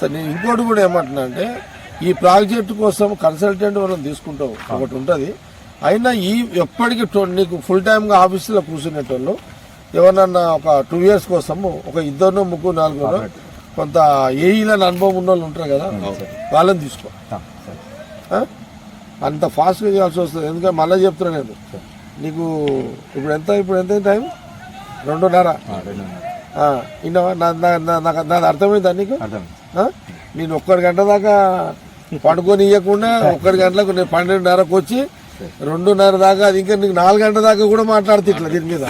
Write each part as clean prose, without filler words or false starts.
సరే నేను ఇంకోటి కూడా ఏమంటున్నా అంటే ఈ ప్రాజెక్టు కోసం కన్సల్టెంట్ మనం తీసుకుంటాం ఒకటి ఉంటుంది. అయినా ఎప్పటికీ నీకు ఫుల్ టైమ్గా ఆఫీసులో కూర్చునేటోళ్ళు ఎవరన్నా ఒక 2 years కోసము ఒక 2 3 4 కొంత ఏఈలని అనుభవం ఉన్న వాళ్ళు ఉంటారు కదా, వాళ్ళని తీసుకో. అంత ఫాస్ట్గా చేయాల్సి వస్తుంది. ఎందుకంటే మళ్ళీ చెప్తున్నా నేను నీకు ఇప్పుడు ఎంత టైం 2:30. ఇన్నవా నాది అర్థమైందా నీకు? నేను 1 గంట దాకా పడుకొని ఇవ్వకుండా 1 గంటలకు నేను 12:30కు వచ్చి 2:30 దాకా, అది ఇంకా నీకు 4 గంటల దాకా కూడా మాట్లాడుతూ ఇట్లా దీని మీద.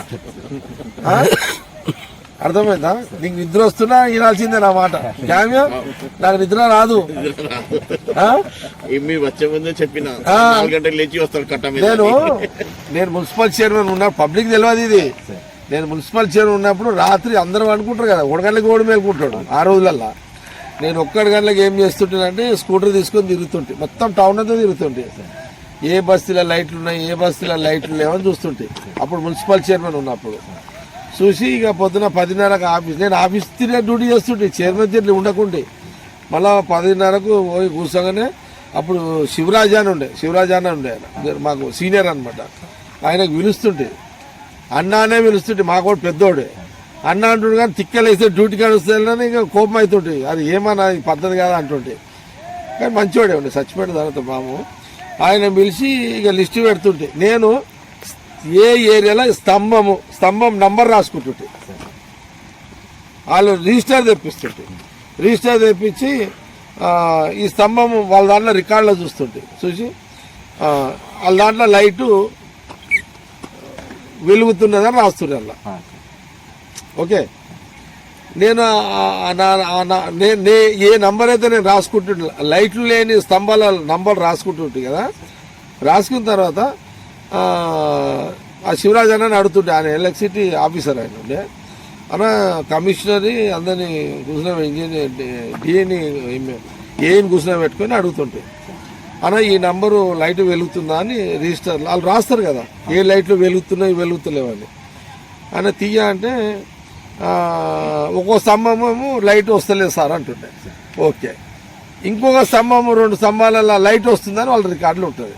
అర్థమైందా? నీకు నిద్ర వస్తున్నా వినాల్సిందే నా మాట. క్యామియో నాకు నిద్ర రాదు. నేను మున్సిపల్ చైర్మన్ ఉన్నా, పబ్లిక్ తెలియదు ఇది. నేను మున్సిపల్ చైర్మన్ ఉన్నప్పుడు రాత్రి అందరూ అనుకుంటారు కదా 1 గంటలకు ఓడి మేలుకుంటాడు. ఆ రోజులల్లా నేను 1 గంటలకు ఏం చేస్తుంటానంటే స్కూటర్ తీసుకొని తిరుగుతుంటే మొత్తం టౌన్ అంతా తిరుగుతుంటే ఏ బస్తీలో లైట్లు ఉన్నాయి, ఏ బస్తీలో లైట్లు లేవని చూస్తుంటే. అప్పుడు మున్సిపల్ చైర్మన్ ఉన్నప్పుడు చూసి ఇక పొద్దున 10:30కు ఆఫీస్, నేను ఆఫీస్ తిరిగే డ్యూటీ చేస్తుంటే చైర్మన్ తిరిగి ఉండకుండే. మళ్ళా 10:30కు పోయి కూర్చోగానే అప్పుడు శివరాజ్ అని ఉండే మాకు సీనియర్ అనమాట. ఆయనకు పిలుస్తుంటే అన్నానే పిలుస్తుంటే, మాకు పెద్దోడే అన్న అంటుండే. కానీ తిక్కలేస్తే డ్యూటీ కాడ వస్తే ఇక కోపం అవుతుంటే అది ఏమన్నా పద్ధతి కాదా అంటుంటే. కానీ మంచివాడే ఉండే, చచ్చిపోయిన తర్వాత మాము. ఆయన పిలిచి ఇక లిస్టు పెడుతుంటే నేను ఏ ఏరియాలో స్తంభం నంబర్ రాసుకుంటుంటే వాళ్ళు రిజిస్టర్ తెప్పించి ఈ స్తంభం వాళ్ళ దాంట్లో రికార్డులో చూసి వాళ్ళ దాంట్లో లైటు వెలుగుతున్నదని రాస్తుండే అలా. ఓకే, నేను ఏ నంబర్ అయితే నేను రాసుకుంటుంటే లైట్లు లేని స్తంభాల నంబర్ రాసుకుంటుంటే కదా, రాసుకున్న తర్వాత ఆ శివరాజ్ అన్న అడుగుతుంటే, ఆయన ఎలక్ట్రిసిటీ ఆఫీసర్ ఆయన ఉండే. అన్న కమిషనరీ అందరినీ కూర్చున్న ఇంజనీర్ డిఏని ఏని కూర్చున్న పెట్టుకొని అడుగుతుంటే, అన్న ఈ నంబరు లైట్ వెలుగుతుందా అని రిజిస్టర్ వాళ్ళు రాస్తారు కదా, ఏ లైట్లు వెలుగుతలేవని. అన్న తీయ అంటే ఒక్కో స్తంభము లైట్ వస్తలేదు సార్ అంటుండే. ఓకే, ఇంకొక స్తంభము 2 స్తంభాలలో లైట్ వస్తుందని వాళ్ళ రికార్డులు ఉంటుంది.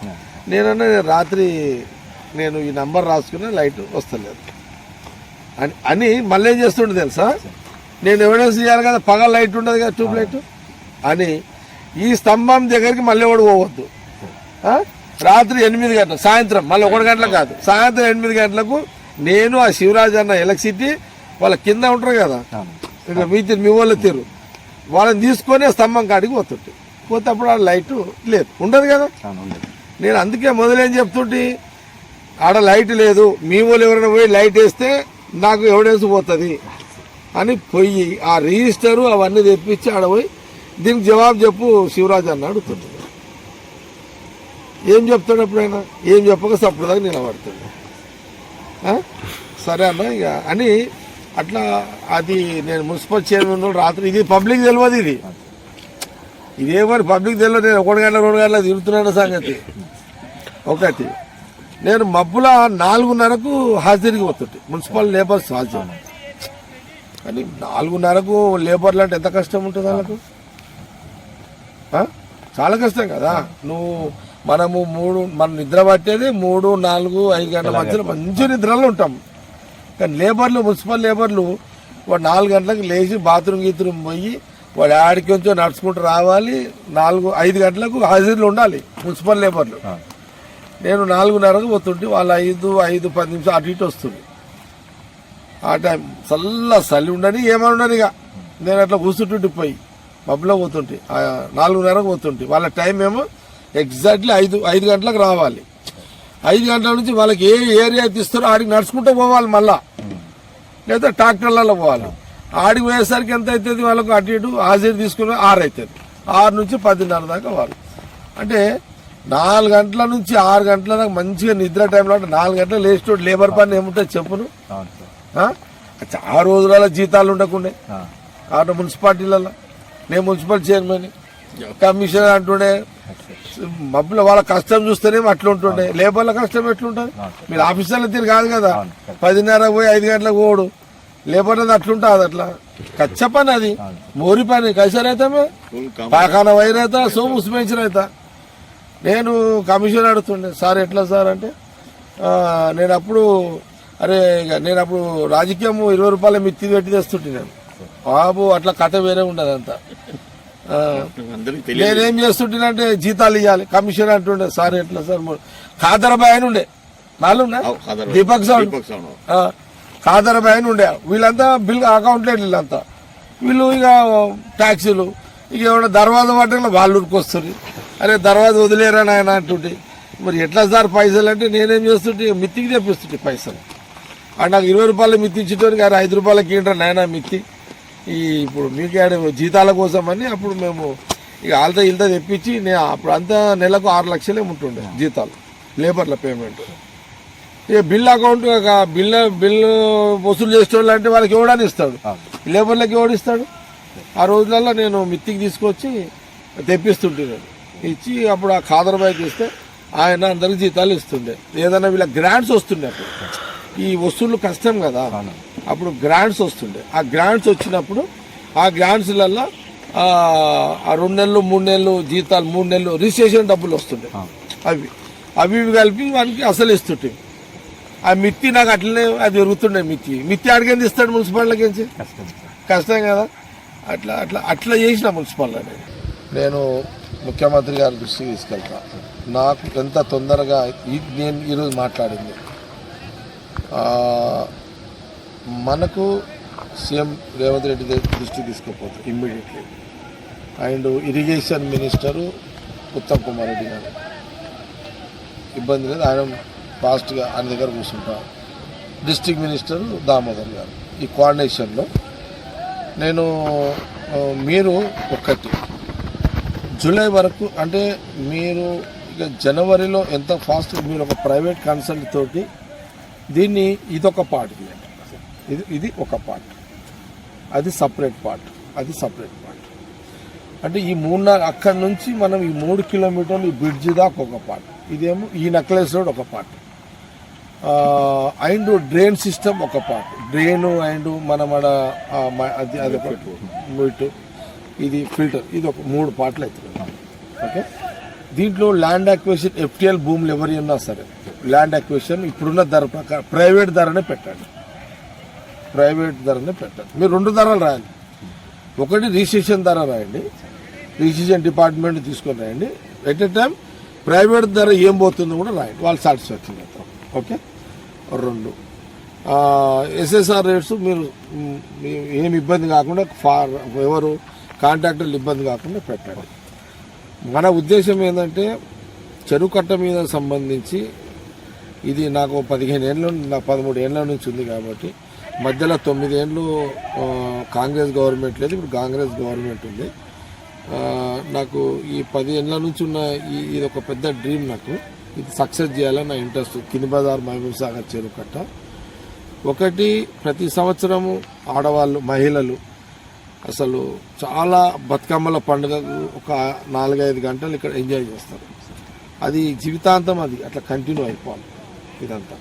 నేనన్నా రాత్రి నేను ఈ నంబర్ రాసుకుని లైట్ వస్తలేదు అని మళ్ళీ ఏం చేస్తుండే తెలుసా, నేను ఎవిడెన్స్ చేయాలి కదా, పగల లైట్ ఉండదు కదా ట్యూబ్ లైట్ అని. ఈ స్తంభం దగ్గరికి మళ్ళీ ఎవడు పోవద్దు. రాత్రి 8 గంటలకు, సాయంత్రం మళ్ళీ 1 గంటలకు కాదు, సాయంత్రం 8 గంటలకు నేను ఆ శివరాజ్ అన్న ఎలక్ట్రిసిటీ వాళ్ళ కింద ఉంటారు కదా, ఇట్లా మీ వాళ్ళు తీరు వాళ్ళని తీసుకొని స్తంభం కాడికి పోతుంటే అప్పుడు ఆ లైట్ లేదు, ఉండదు కదా. నేను అందుకే మొదలేం చెప్తుంటే, ఆడ లైట్ లేదు, మీ వాళ్ళు ఎవరైనా పోయి లైట్ వేస్తే నాకు ఎవిడెన్స్ పోతుంది అని పోయి ఆ రిజిస్టరు అవన్నీ తెప్పించి ఆడ పోయి దీనికి జవాబు చెప్పు శివరాజ్ అన్న అడుగుతుంది. ఏం చెప్తాడు ఎప్పుడైనా? ఏం చెప్పక సప్పుడుదాకా నిలబడుతుంది. సరే అన్న ఇక అని అట్లా. అది నేను మున్సిపల్ చైర్మన్ రాత్రి, ఇది పబ్లిక్ తెలియదు, ఇదేమని పబ్లిక్ తెలియదు. నేను 1 గంట 2 గంటల తిరుగుతున్నాను సంగతి ఒకటి. నేను మబ్బుల 4:30కు హాజరికి పోతుంటే మున్సిపల్ లేబర్స్ హాజరు. కానీ 4:30కు లేబర్లు అంటే ఎంత కష్టం ఉంటుంది వాళ్ళకు, చాలా కష్టం కదా. మనము మనం నిద్ర పట్టేది 3, 4, 5 గంటల మధ్యలో మంచి నిద్రలో ఉంటాం. కానీ లేబర్లు, మున్సిపల్ లేబర్లు వాడు 4 గంటలకు లేచి బాత్రూమ్ గీత్రూమ్ పోయి వాడు ఆడికి కొంచెం నడుచుకుంటూ రావాలి. 4, 5 గంటలకు హాజరులు ఉండాలి మున్సిపల్ లేబర్లు. నేను 4:30కు పోతుంటే వాళ్ళు 5, 10 నిమిషాలు అటు ఇటు వస్తుంది. ఆ టైం చలి ఉండని ఏమని ఉండని. ఇక నేను అట్లా కూర్చుంటుంటే పోయి మబ్బులో పోతుంటే 4:30కు పోతుంటే వాళ్ళ టైం ఏమో ఎగ్జాక్ట్లీ 5 గంటలకు రావాలి. 5 గంటల నుంచి వాళ్ళకి ఏ ఏరియా తీస్తారో ఆడికి నడుచుకుంటూ పోవాలి, మళ్ళా లేదా ట్రాక్టర్లలో పోవాలి. ఆడికి పోయేసరికి ఎంత అవుతుంది వాళ్ళకు, అటు ఇటు హాజరు తీసుకుని 6 అవుతుంది. 6 నుంచి 10:30 దాకా వాళ్ళు. అంటే 4 గంటల నుంచి 6 గంటల దాకా మంచిగా నిద్ర టైంలో, అంటే 4 గంటలు లేచి లేబర్ పని ఏముంటుంది చెప్పును. ఆ రోజులలో జీతాలు ఉండకుండే ఆట మున్సిపాలిటీలలో. నేను మున్సిపల్ చైర్మన్, కమిషనర్ అంటుండే. మబ్బులో వాళ్ళ కష్టం చూస్తేనేమో అట్లా ఉంటుండే, లేబర్ల కష్టం ఎట్లుంటుంది. మీరు ఆఫీసర్ల తీరు కాదు కదా, 10:30 పోయి 5 గంటలకు పోడు, లేబర్లది అట్లుంటుంది. అట్లా कच्चा पन అది మోరి పని कैसा रहता मैं పాఖానా వై रहता సోమ్ उसमें रहता నేను కమిషన్ అడుగుతుండే సార్ ఎట్లా సార్ అంటే నేను అప్పుడు నేను అప్పుడు రాజకీయం 20 రూపాయల మిత్తి పెట్టి తెస్తుంటే నేను బాబు అట్లా కథ వేరే ఉండదు అంతా నేనేం చేస్తుంటేనంటే జీతాలు ఇవ్వాలి కమిషన్ అంటుండే సార్ ఎట్లా సార్ ఖాదర్బాయ్ అని ఉండే నాలుగున్నా దీపక్ సౌండ్ ఖాదర్బాయ్ అని ఉండే వీళ్ళంతా బిల్ అకౌంట్లెంట్ వీళ్ళంతా వీళ్ళు ఇక ట్యాక్సీలు ఇక ఏమన్నా దర్వాజా పట్టంలో వాళ్ళు ఉరికొస్తారు అరే దర్వాజా వదిలేరా నాయన అంటుంటే మరి ఎట్లా సార్ పైసలు అంటే నేనేం చేస్తుంటే మిత్తికి తెప్పిస్తుంటే పైసలు అది నాకు 20 రూపాయలు మిత్తి ఇచ్చేటోనికి 5 రూపాయలకి ఏంటారు నాయన మిత్తి ఇప్పుడు మీకు జీతాల కోసం అని అప్పుడు మేము ఇక ఆల్తా ఇల్తా తెప్పించి నేను అప్పుడు అంతా నెలకు 6 లక్షలే ఉంటుండే జీతాలు లేబర్ల పేమెంట్ ఇక బిల్ అకౌంట్ బిల్లు వసూలు చేసేవాళ్ళు అంటే వాళ్ళకి ఎవడని ఇస్తాడు లేబర్లకి ఎవడిస్తాడు ఆ రోజులలో నేను మిత్తికి తీసుకొచ్చి తెప్పిస్తుంటున్నాను ఇచ్చి అప్పుడు ఆ ఖాదర్బాయ్కి ఇస్తే ఆయన అందరికి జీతాలు ఇస్తుండే ఏదైనా వీళ్ళ గ్రాంట్స్ వస్తుండే అప్పుడు ఈ వసూళ్ళు కష్టం కదా అప్పుడు గ్రాంట్స్ వస్తుండే ఆ గ్రాంట్స్ వచ్చినప్పుడు ఆ గ్రాంట్స్లలో ఆ 2 నెలలు 3 నెలలు జీతాలు 3 నెలలు రిజిస్ట్రేషన్ డబ్బులు వస్తుండే అవి కలిపి వానికి అసలు ఇస్తుంటే ఆ మిత్తి నాకు అట్లనే అది జరుగుతుండే మిత్తి అడిగేది ఇస్తాడు మున్సిపాలిటీకి కష్టం కదా అట్లా చేసిన మున్సిపాలిటీ నేను ముఖ్యమంత్రి గారి దృష్టికి తీసుకెళ్తా నాకు ఎంత తొందరగా నేను ఈరోజు మాట్లాడింది మనకు సీఎం రేవంత్ రెడ్డి దృష్టికి తీసుకుపోతారు immediately and irrigation minister Uttam Kumar Reddy గారు ఇబ్బంది లేదు ఆయన ఫాస్ట్గా ఆయన దగ్గర కూర్చుంటాం డిస్ట్రిక్ట్ మినిస్టర్ దామోదర్ గారు ఈ కోఆర్డినేషన్లో నేను మీరు ఒకటి జూలై వరకు అంటే మీరు ఇక జనవరిలో ఎంత ఫాస్ట్ మీరు ఒక ప్రైవేట్ కన్సల్ట్ తోటి దీన్ని ఇదొక పార్ట్ ఇది ఒక పార్ట్ అది సపరేట్ పార్ట్ అంటే ఈ 3 అక్కడి నుంచి మనం ఈ 3 కిలోమీటర్లు ఈ బ్రిడ్జి దాకా ఒక పార్ట్ ఇదేమో ఈ నెక్లెస్ రోడ్ ఒక పార్ట్ అండ్ డ్రైన్ సిస్టమ్ ఒక పార్ట్ డ్రైన్ అండ్ అది మీటు ఇది ఫిల్టర్ ఇది ఒక 3 పార్ట్లు అవుతుంది ఓకే దీంట్లో ల్యాండ్ అక్విజిషన్ ఎఫ్టీఎల్ భూములు ఎవరి ఉన్నా సరే ల్యాండ్ అక్విజిషన్ ఇప్పుడున్న ధర ప్రకారం ప్రైవేట్ ధరనే పెట్టండి మీరు 2 ధరలు రాయాలి ఒకటి రిజిస్ట్రేషన్ ధర రాయండి రిజిస్ట్రేషన్ డిపార్ట్మెంట్ తీసుకొని రాయండి ఎట్ ఎ టైం ప్రైవేట్ ధర ఏం పోతుందో కూడా రాయండి వాళ్ళు సాటిస్ఫాక్షన్ అవుతాం ఓకే 2 ఎస్ఎస్ఆర్ రేట్స్ మీరు ఏం ఇబ్బంది కాకుండా ఎవరు కాంట్రాక్టర్లు ఇబ్బంది కాకుండా పెట్టండి మన ఉద్దేశం ఏంటంటే చెరువు కట్ట మీద సంబంధించి ఇది నాకు 15 ఏళ్ళు 13 ఏళ్ళ నుంచి ఉంది కాబట్టి మధ్యలో 9 ఏళ్ళు కాంగ్రెస్ గవర్నమెంట్ లేదు ఇప్పుడు కాంగ్రెస్ గవర్నమెంట్ ఉంది నాకు ఈ 10 ఏళ్ళ నుంచి ఉన్న ఇది ఒక పెద్ద డ్రీమ్ నాకు ఇది సక్సెస్ చేయాలని నా ఇంట్రెస్ట్ కింది బజార్ మహబూబ్ సాగర్ చెరువు కట్ట ఒకటి ప్రతి సంవత్సరము ఆడవాళ్ళు మహిళలు అసలు చాలా బతుకమ్మల పండుగకు ఒక 4-5 గంటలు ఇక్కడ ఎంజాయ్ చేస్తారు అది జీవితాంతం అది అట్లా కంటిన్యూ అయిపోవాలి ఇదంతా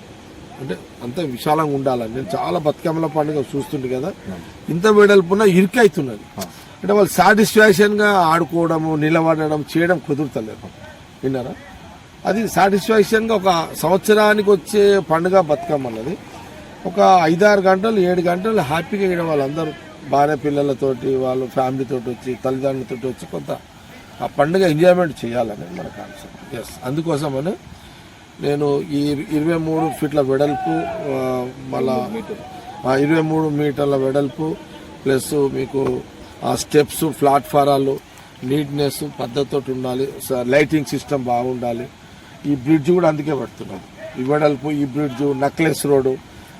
అంటే అంత విశాలంగా ఉండాలని నేను చాలా బతుకమ్మల పండుగ చూస్తుండే కదా ఇంత వెడల్పున ఇరుకైతున్నది అంటే వాళ్ళు సాటిస్ఫాక్షన్గా ఆడుకోవడము నిలబడడం చేయడం కుదురుతలేదు విన్నారా అది సాటిస్ఫాక్షన్గా ఒక సంవత్సరానికి వచ్చే పండుగ బతుకమ్మన్నది ఒక 5-6 గంటలు 7 గంటలు హ్యాపీగా వేయడం వాళ్ళందరూ భార్య పిల్లలతోటి వాళ్ళు ఫ్యామిలీతోటి వచ్చి తల్లిదండ్రులతో వచ్చి కొంత ఆ పండుగ ఎంజాయ్మెంట్ చేయాలని మన కాన్సెప్ట్ ఎస్ అందుకోసమని నేను ఈ 23 ఫీట్ల వెడల్పు మళ్ళా 23 మీటర్ల వెడల్పు ప్లస్ మీకు ఆ స్టెప్స్ ప్లాట్ఫారాలు నీట్నెస్ పద్ధతితో ఉండాలి లైటింగ్ సిస్టమ్ బాగుండాలి ఈ బ్రిడ్జ్ కూడా అందుకే పడుతున్నది ఈ వెడల్పు ఈ బ్రిడ్జ్ నెక్లెస్ రోడ్డు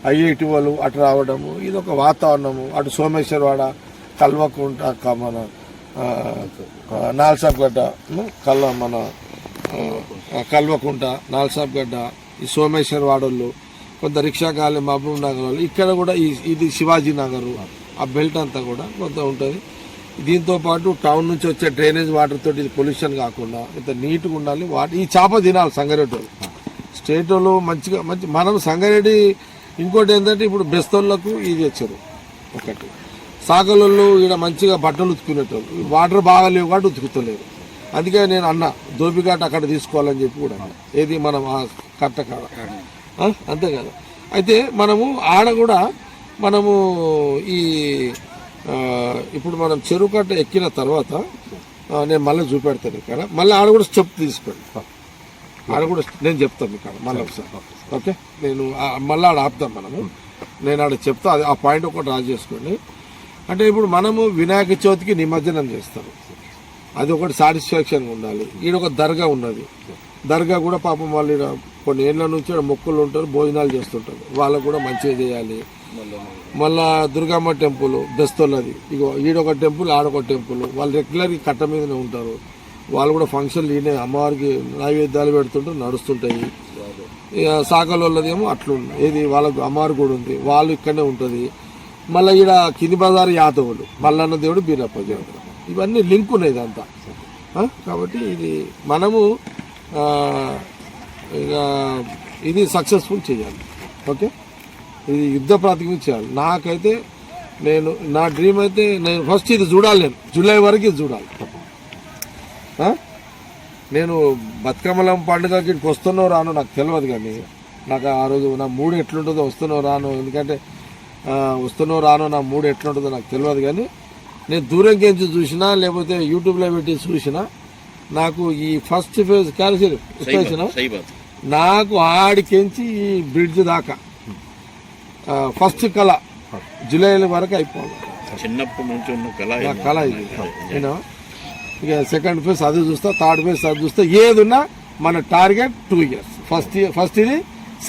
ఐఐటి వాళ్ళు అటు రావడము ఇది ఒక వాతావరణము అటు సోమేశ్వరవాడ కల్వకుంట మన నాల్సాబ్గడ్డ మన కల్వకుంట నాల్సాబ్గడ్డ ఈ సోమేశ్వరవాడలు కొంత రిక్షాకాలి మహబూబ్ నగర్ వాళ్ళు ఇక్కడ కూడా ఇది శివాజీ నగర్ ఆ బెల్ట్ అంతా కూడా కొంత ఉంటుంది దీంతో పాటు టౌన్ నుంచి వచ్చే డ్రైనేజ్ వాటర్ తోటి ఇది పొల్యూషన్ కాకుండా ఇంత నీట్గా ఉండాలి వాటర్ ఈ చేప తినాలి సంగారెడ్డి వాళ్ళు స్టేట్ వాళ్ళు మంచిగా మనం సంగారెడ్డి ఇంకోటి ఏంటంటే ఇప్పుడు బెస్తోళ్ళకు ఇది వచ్చారు ఒకటి సాగలలో ఇక్కడ మంచిగా బట్టలు ఉతుకునేటోళ్ళు వాటర్ బాగా లేవు కాబట్టి ఉతుకుతలేరు. అందుకే నేను అన్న దోపిఘాట్ అక్కడ తీసుకోవాలని చెప్పి కూడా అన్న. ఏది మనం కట్ట కాడ అంతే కదా. అయితే మనము ఆడ కూడా మనము ఈ ఇప్పుడు మనం చెరువు కట్ట ఎక్కిన తర్వాత నేను మళ్ళీ చూపెడతాను ఇక్కడ. మళ్ళీ ఆడ కూడా స్టెప్ తీసుకోండి. ఆడ కూడా నేను చెప్తాను ఇక్కడ మళ్ళీ ఒకసారి. ఓకే, నేను మళ్ళీ ఆడ ఆపుతాం మనము. నేను ఆడ చెప్తా, అది ఆ పాయింట్ ఒకటి రాజు చేసుకోండి. అంటే ఇప్పుడు మనము వినాయక చవితికి నిమజ్జనం చేస్తాం, అది ఒకటి సాటిస్ఫాక్షన్గా ఉండాలి. ఈడ ఒక దర్గా ఉన్నది, దర్గా కూడా పాపం వాళ్ళు ఈడ కొన్ని ఏళ్ళ నుంచి మొక్కులు ఉంటారు, భోజనాలు చేస్తుంటారు, వాళ్ళకు కూడా మంచిగా చేయాలి. మళ్ళా దుర్గమ్మ టెంపుల్ బెస్తోళ్ళది, ఇగో ఈడొక టెంపుల్ ఆడొక టెంపుల్, వాళ్ళు రెగ్యులర్గా కట్ట మీదనే ఉంటారు. వాళ్ళు కూడా ఫంక్షన్లు ఈయన అమ్మవారికి నైవేద్యాలు పెడుతుంటారు, నడుస్తుంటాయి. ఇక సాకలోళ్ళది ఏమో అట్లుంది, ఏది వాళ్ళకు అమ్మవారి కూడా ఉంది, వాళ్ళు ఇక్కడనే ఉంటుంది. మళ్ళీ ఈడ కింది బజారు యాదవులు, మల్లన్న దేవుడు, బీరప్ప దేవుడు, ఇవన్నీ లింక్ ఉన్నాయి ఇదంతా. కాబట్టి ఇది మనము ఇక ఇది సక్సెస్ఫుల్ చేయాలి. ఓకే, ఇది యుద్ధ ప్రాతిపదిక చేయాలి. నాకైతే నా డ్రీమ్ అయితే నేను ఫస్ట్ ఇది చూడాలి, నేను జూలై వరకు ఇది చూడాలి. నేను బతుకమ్మలం పండుగకి వస్తున్నో రాను నాకు తెలియదు, కానీ నాకు ఆ రోజు నా మూడు ఎట్లుంటుందో వస్తున్నో రాను, ఎందుకంటే వస్తున్నో రాను నా మూడు ఎట్లుంటుందో నాకు తెలియదు. కానీ నేను దూరంకించి చూసినా లేకపోతే యూట్యూబ్లో పెట్టి చూసినా నాకు ఈ ఫస్ట్ ఫేజ్ క్యాన్సిల్ స్టేషన్ నాకు ఆడికించి ఈ బ్రిడ్జ్ దాకా ఫస్ట్ కళ జూలై వరకు అయిపోవాలి. చిన్నప్పటి నుంచి ఉన్న కళ ఇది. నేను ఇక సెకండ్ ఫేజ్ అది చూస్తా, థర్డ్ ఫేజ్ అది చూస్తా. ఏదున్నా మన టార్గెట్ 2 years. ఫస్ట్ ఇది,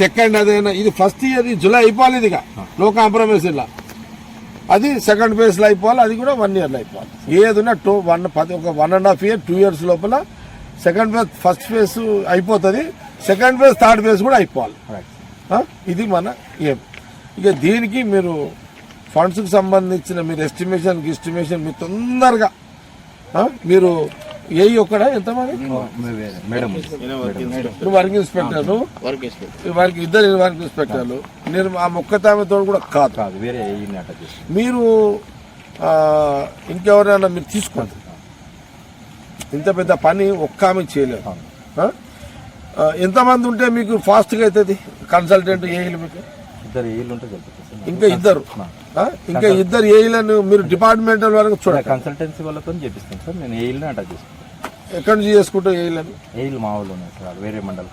సెకండ్ అదేనా ఇది ఫస్ట్ ఇయర్ జూలై అయిపోవాలి. ఇది నో కాంప్రమైజ్ ఇలా. అది సెకండ్ ఫేజ్ లో అయిపోవాలి, అది కూడా 1 year లో అయిపోవాలి. ఏదున్నా 1.5 year 2 years లోపల సెకండ్ ఫేజ్ ఫస్ట్ ఫేజ్ అయిపోతుంది, సెకండ్ ఫేజ్ థర్డ్ ఫేజ్ కూడా అయిపోవాలి. ఇది మన ఏం. ఇక దీనికి మీరు ఫండ్స్కి సంబంధించిన మీరు ఎస్టిమేషన్ మీరు తొందరగా మీరు ఒక్కడ ఎంతమంది వర్క్ ఇన్స్పెక్టర్లు ఇద్దరు వర్క్ ఇన్స్పెక్టర్లు మీరు ఆ మొక్కతామెతో కూడా కాదు వేరే మీరు ఇంకెవరైనా మీరు తీసుకోండి. ఇంత పెద్ద పని ఒక్క ఆమె చేయలేదు. ఎంతమంది ఉంటే మీకు ఫాస్ట్గా అవుతుంది? కన్సల్టెంట్ ఏఈలు మీకు ఇంకా ఇద్దరు ఏఈలను మీరు డిపార్ట్మెంటల్ వరకు చూడండి. కన్సల్టెన్సీ వాళ్ళతో చేపిస్తాను సార్, నేను ఏఈలను అటాచ్ చేస్తాను. ఎక్కడి నుంచి చేసుకుంటా ఏఈలను? ఏఈలు మా వాళ్ళు ఉన్నాయి సార్, వేరే మండలం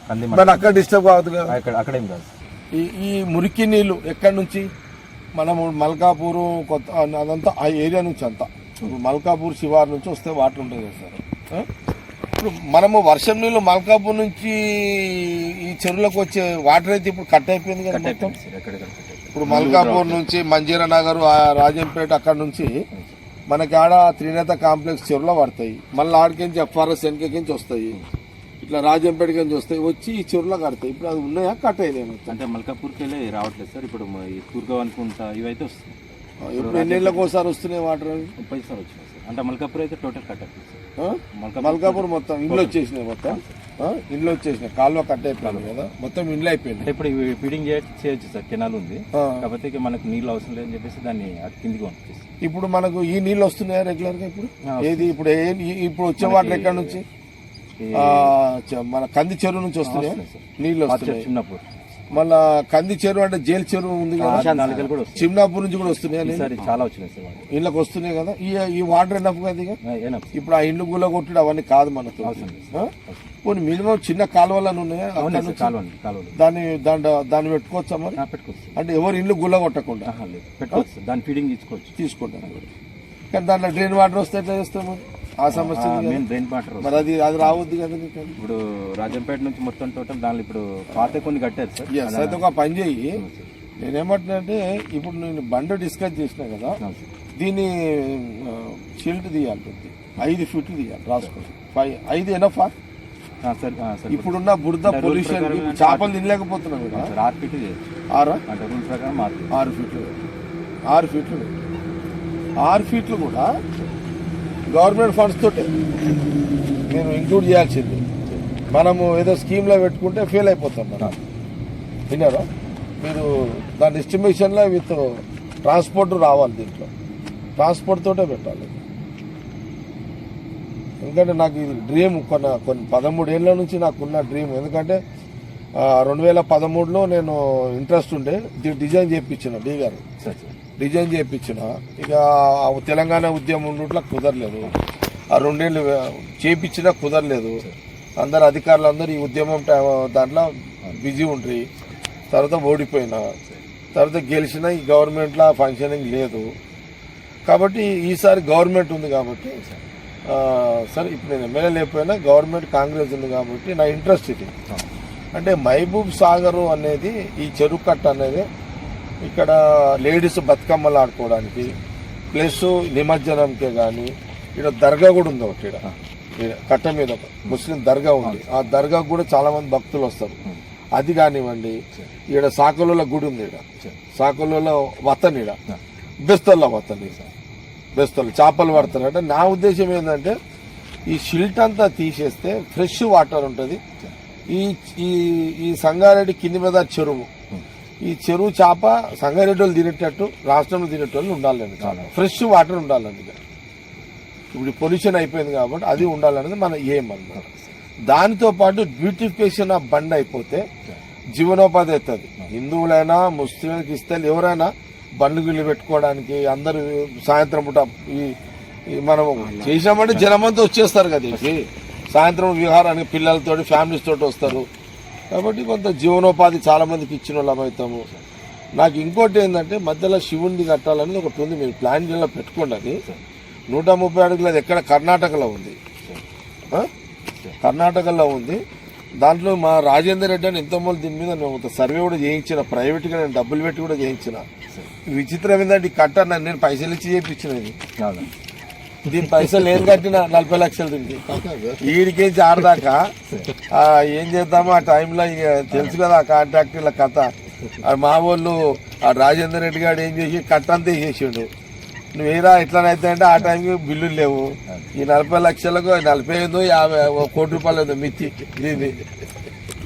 కంది మండలం. అక్కడ డిస్టర్బ్ కావద్దు కదా? అక్కడేం కాదు. ఈ మురికి నీళ్లు ఎక్కడి నుంచి? మనము మల్కాపూరు కొత్త అదంతా ఆ ఏరియా నుంచి అంతా మల్కాపూర్ శివారు నుంచి వస్తే వాటర్ ఉంటుంది కదా సార్. ఇప్పుడు మనము వర్షం నీళ్ళు మల్కాపూర్ నుంచి ఈ చెరువులకు వచ్చే వాటర్ అయితే ఇప్పుడు కట్ అయిపోయింది కదా మొత్తం. ఇప్పుడు మల్కాపూర్ నుంచి మంజీరా నగర్, రాజంపేట అక్కడ నుంచి మనకి ఆడ త్రినేత కాంప్లెక్స్ చెరువులో పడతాయి. మళ్ళీ ఆడికించి ఎఫ్ఆర్ఎస్ వెనకకించి వస్తాయి, ఇట్లా రాజంపేటకి నుంచి వస్తాయి, వచ్చి ఈ చెరువులో కడతాయి. ఇప్పుడు అది ఉన్నాయా కట్ అయినాయి? అంటే మల్కాపూర్కి వెళ్ళి రావట్లేదు సార్, ఇప్పుడు తూర్గా అనుకుంటా ఇవైతే వస్తుంది. ఇప్పుడు ఎన్నేళ్ళకి ఒకసారి వస్తున్నాయి వాటర్? అవి 30 సార్ వచ్చినాయి సార్. అంటే మల్కాపూర్ అయితే టోటల్ కట్ అయిపోయింది సార్. మల్కాపూర్ మొత్తం ఇండ్లు వచ్చేసినాయి, మొత్తం ఇండ్లు వచ్చేసినాయి, కాలువ కట్ అయిపోయింది కదా, మొత్తం ఇండ్లు అయిపోయింది. ఇప్పుడు ఫీడింగ్ చేయొచ్చు సార్, కెనాల్ ఉంది, కాకపోతే మనకు నీళ్ళు అవసరం లేదని చెప్పేసి దాన్ని అటు కిందికి పంపించేసి. ఇప్పుడు మనకు ఈ నీళ్ళు వస్తున్నాయా రెగ్యులర్ గా? ఇప్పుడు ఏది ఇప్పుడు వచ్చే వాటర్ ఎక్కడ నుంచి? మన కంది చెరువు నుంచి వస్తున్నాయా నీళ్ళు? వస్తున్నాయి చిన్నప్పుడు. మళ్ళా కంది చెరువు అంటే జైలు చెరువు ఉంది కదా, చిమ్నాపూర్ నుంచి కూడా వస్తున్నాయి, చాలా వచ్చినాయి సార్, ఇళ్ళకి వస్తున్నాయి కదా. ఈ వాటర్ ఎనఫ్ కదా? ఇప్పుడు ఆ ఇండ్లు గుల్ల కొట్టుడు అవన్నీ కాదు మనతో. కొన్ని మినిమం చిన్న కాలువలను ఉన్నాయా దాన్ని పెట్టుకోవచ్చా మరి? అంటే ఎవరు ఇల్లు గుల్ల కొట్టకుండా దాని ఫీడింగ్ తీసుకుంటారు. కానీ దాంట్లో డ్రైన్ వాటర్ వస్తే ఎట్లా చేస్తాం మరి? ఆ సమస్య డ్రైన్ వాటర్ మరి అది రావద్దు కదా. ఇప్పుడు రాజంపేట నుంచి మొత్తం టోటల్ దానిలో ఇప్పుడు పాత కొన్ని కట్టారు సార్. అయితే ఒక పని చేయి, నేనేమంటున్నా ఇప్పుడు నేను బండ డిస్కస్ చేసినా కదా, దీన్ని షీల్డ్ తీయాలి, 5 feet తీయాలి రాసుకోండి. 5 ఎనఫా? ఇప్పుడున్న బురద పొల్యూషన్ చేపలు తినలేకపోతున్నాం. 6 feet అంటే రూల్ ప్రకారం 6 feet 6 feet కూడా గవర్నమెంట్ ఫండ్స్ తోటే నేను ఇంక్లూడ్ చేయాల్సింది. మనము ఏదో స్కీమ్లో పెట్టుకుంటే ఫెయిల్ అయిపోతాం మనం. విన్నారా మీరు? దాని ఎస్టిమేషన్లో విత్ ట్రాన్స్పోర్ట్ రావాలి, దీంట్లో ట్రాన్స్పోర్ట్ తోటే పెట్టాలి. ఎందుకంటే నాకు ఇది డ్రీమ్, కొన్ని 13 ఏళ్ళ నుంచి నాకున్న డ్రీమ్. ఎందుకంటే 2013లో నేను ఇంట్రెస్ట్ ఉండే డిజైన్ చేయించిన, డి గారు డిజైన్ చేయించిన. ఇక తెలంగాణ ఉద్యమం ఉండట్లా కుదరలేదు. ఆ 2 ఏళ్ళు చేయించినా కుదరలేదు. అందరు అధికారులు అందరూ ఈ ఉద్యమం దాంట్లో బిజీ ఉండ్రి. తర్వాత ఓడిపోయినా, తర్వాత గెలిచిన ఈ గవర్నమెంట్లో ఫంక్షనింగ్ లేదు. కాబట్టి ఈసారి గవర్నమెంట్ ఉంది కాబట్టి సరే, ఇప్పుడు నేను ఎమ్మెల్యే లేకపోయినా గవర్నమెంట్ కాంగ్రెస్ ఉంది కాబట్టి నా ఇంట్రెస్ట్ ఇది. అంటే మహబూబ్ సాగర్ అనేది, ఈ చెరువు కట్ట అనేది ఇక్కడ లేడీస్ బతుకమ్మలు ఆడుకోవడానికి ప్లస్ నిమజ్జనంకే కానీ, ఇక్కడ దర్గా కూడా ఉంది ఒకటి. ఇక్కడ కట్ట మీద ముస్లిం దర్గా ఉంది. ఆ దర్గా కూడా చాలా మంది భక్తులు వస్తారు. అది కానివ్వండి, ఇక్కడ సాకలలో గుడి ఉంది. ఇక్కడ సాకలలో వతన్, ఇక్కడ బెస్తల్లో వతన్, బెస్తలు చేపలు పడతారు. అంటే నా ఉద్దేశం ఏంటంటే ఈ షిల్ట్ అంతా తీసేస్తే ఫ్రెష్ వాటర్ ఉంటుంది. ఈ సంగారెడ్డి కింది మీద చెరువు, ఈ చెరువు చేప సంగారెడ్డి వాళ్ళు తినేటట్టు, రాష్ట్రంలో తినేటోళ్ళు ఉండాలండి. చాలా ఫ్రెష్ వాటర్ ఉండాలండి. ఇప్పుడు పొల్యూషన్ అయిపోయింది కాబట్టి అది ఉండాలనేది మన ఏం అన్నమాట. దానితో పాటు బ్యూటిఫికేషన్ ఆఫ్ బండ్ అయిపోతే జీవనోపాధి అవుతుంది. హిందువులైనా, ముస్లింలకు, ఇస్తారు ఎవరైనా బండ్లు పెట్టుకోవడానికి అందరూ సాయంత్రం పూట ఈ మనం చేసామంటే జనమంతా వచ్చేస్తారు కదా. సాయంత్రం విహారానికి పిల్లలతో ఫ్యామిలీస్ తోటి వస్తారు. కాబట్టి కొంత జీవనోపాధి చాలా మందికి ఇచ్చిన వాళ్ళం అవుతాము. నాకు ఇంకోటి ఏంటంటే మధ్యలో శివుడిని కట్టాలనేది ఒకటి ఉంది. మీరు ప్లాన్ చేయాల పెట్టుకోండి. అది 130 అడుగులు. అది ఎక్కడ కర్ణాటకలో ఉంది, కర్ణాటకలో ఉంది. దాంట్లో మా రాజేందర్ రెడ్డి అని ఎంతోమంది దీని మీద నేను సర్వే కూడా చేయించిన, ప్రైవేట్గా నేను డబ్బులు పెట్టి కూడా చేయించిన. విచిత్రం ఏంటంటే ఈ కట్ట నేను పైసలు ఇచ్చి చేయించినది. దీని పైసలు ఏం కట్టిన 40 లక్షలు దీనికి. వీడికేంచి ఆడదాకా ఏం చేద్దామో ఆ టైంలో ఇక తెలుసు కదా ఆ కాంట్రాక్టర్ల కథ. మా వాళ్ళు ఆ రాజేందర్ రెడ్డి గారు ఏం చేసి కట్ట అంతా వేసేసిండు. నువ్వు ఏరా ఎట్లనైతే అంటే ఆ టైంకి బిల్లులు లేవు. ఈ 40 లక్షలకు 45, 50, 1 కోటి రూపాయలు మిత్తి. ఇది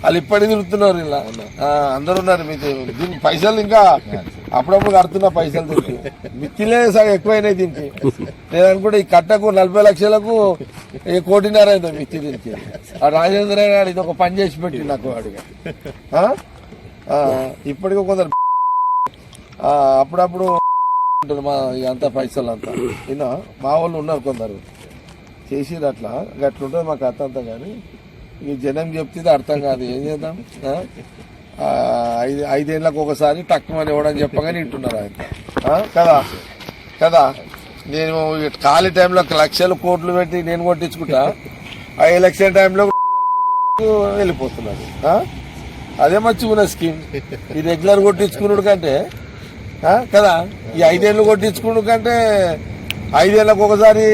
వాళ్ళు ఇప్పటికి తిరుగుతున్నారు. ఇలా అందరు ఉన్నారు. మీకు దీనికి పైసలు ఇంకా అప్పుడప్పుడు కడుతున్నా పైసలు. దీనికి మిత్తిలే సగం ఎక్కువైనాయి దీనికి. లేదనుకుంటే ఈ కట్టకు 40 లక్షలకు 1.5 కోటి అయింది మిత్తి దీనికి. ఆ రాజేంద్ర గారు ఇది ఒక పని చేసి పెట్టి నాకు వాడిగా. ఇప్పటికీ కొందరు అప్పుడప్పుడు మా అంతా పైసలు అంతా ఇన్నా మా వాళ్ళు ఉన్నారు కొందరు చేసిరు. అట్లా అట్లుంటుంది మా కథ అంతా. కానీ ఈ జనం చెప్తే అర్థం కాదు. ఏం చేద్దాం? 5 ఏళ్ళకు ఒకసారి తక్కువని ఇవ్వడం చెప్పగానే వింటున్నారు ఆయన కదా. నేను ఖాళీ టైంలో లక్షలు కోట్లు పెట్టి నేను కొట్టించుకుంటా. ఆ ఎలక్షన్ టైంలో వెళ్ళిపోతున్నాడు. అదే మంచిగా స్కీమ్. ఈ రెగ్యులర్ కొట్టించుకున్నాడు కంటే కదా, ఈ 5 ఏళ్ళు కొట్టించుకున్నాడు కంటే 5 ఏళ్ళకు ఒకసారి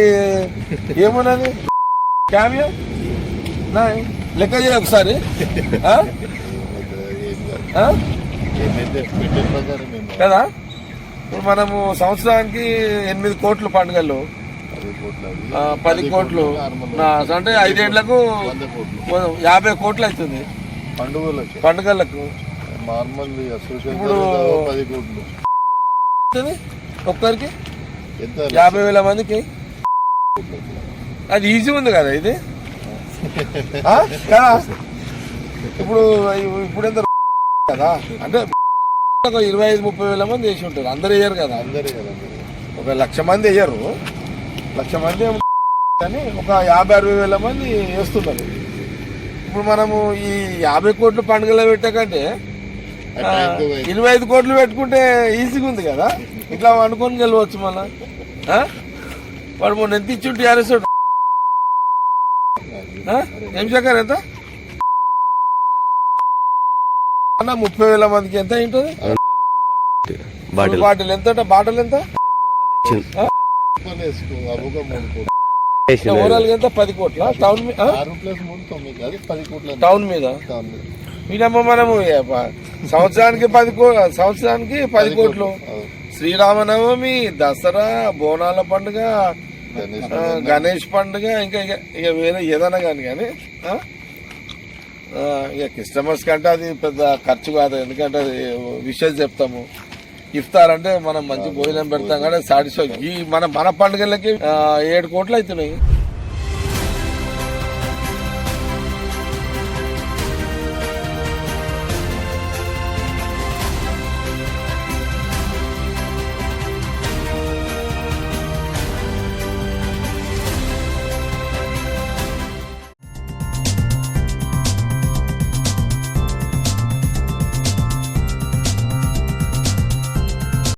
ఏమున్నది క్యామియో లెక్క చేయ ఒకసారి. కదా ఇప్పుడు మనము సంవత్సరానికి 8 కోట్లు పండుగలు, 10 కోట్లు అంటే 5 ఏళ్లకు 50 కోట్లు అవుతుంది పండుగలకు. ఇప్పుడు ఒక్కరికి 50,000 మందికి అది ఈజీ ఉంది కదా ఇది. ఇప్పుడు ఎంత కదా అంటే 25-30 మంది వేసి ఉంటారు. అందరు వేయరు కదా. ఒక 1,00,000 మంది వేయరు. 1,00,000 మంది కానీ ఒక 50-60 మంది వేస్తున్నారు. ఇప్పుడు మనము ఈ 50 కోట్లు పండుగలో పెట్టకంటే 25 కోట్లు పెట్టుకుంటే ఈజీగా ఉంది కదా. ఇట్లా అనుకొని గెలవచ్చు. మళ్ళా వాడు మొన్న ఎంత ఇచ్చుంటే అరెస్ట్ ఏం శేఖర్ ఎంత 30,000 మందికి ఎంత ఉంటుంది బాటిల్? ఎంత బాటిల్ ఎంత ఓవరాల్ ఎంత? 10 కోట్ల టౌన్ మీద. మీదమ్మ మనము సంవత్సరానికి 10 కోట్లు. శ్రీరామనవమి, దసరా, బోనాల పండుగ, గణేష్ పండుగ, ఇంకా ఇక వేరే ఏదైనా కానీ ఇక క్రిస్టమస్ కంటే అది పెద్ద ఖర్చు కాదు. ఎందుకంటే అది విషయం చెప్తాము. ఇఫ్తార్ అంటే మనం మంచి భోజనం పెడతాం కానీ సాటిస్ఫై ఈ మన పండుగలకి 7 కోట్లు అవుతున్నాయి.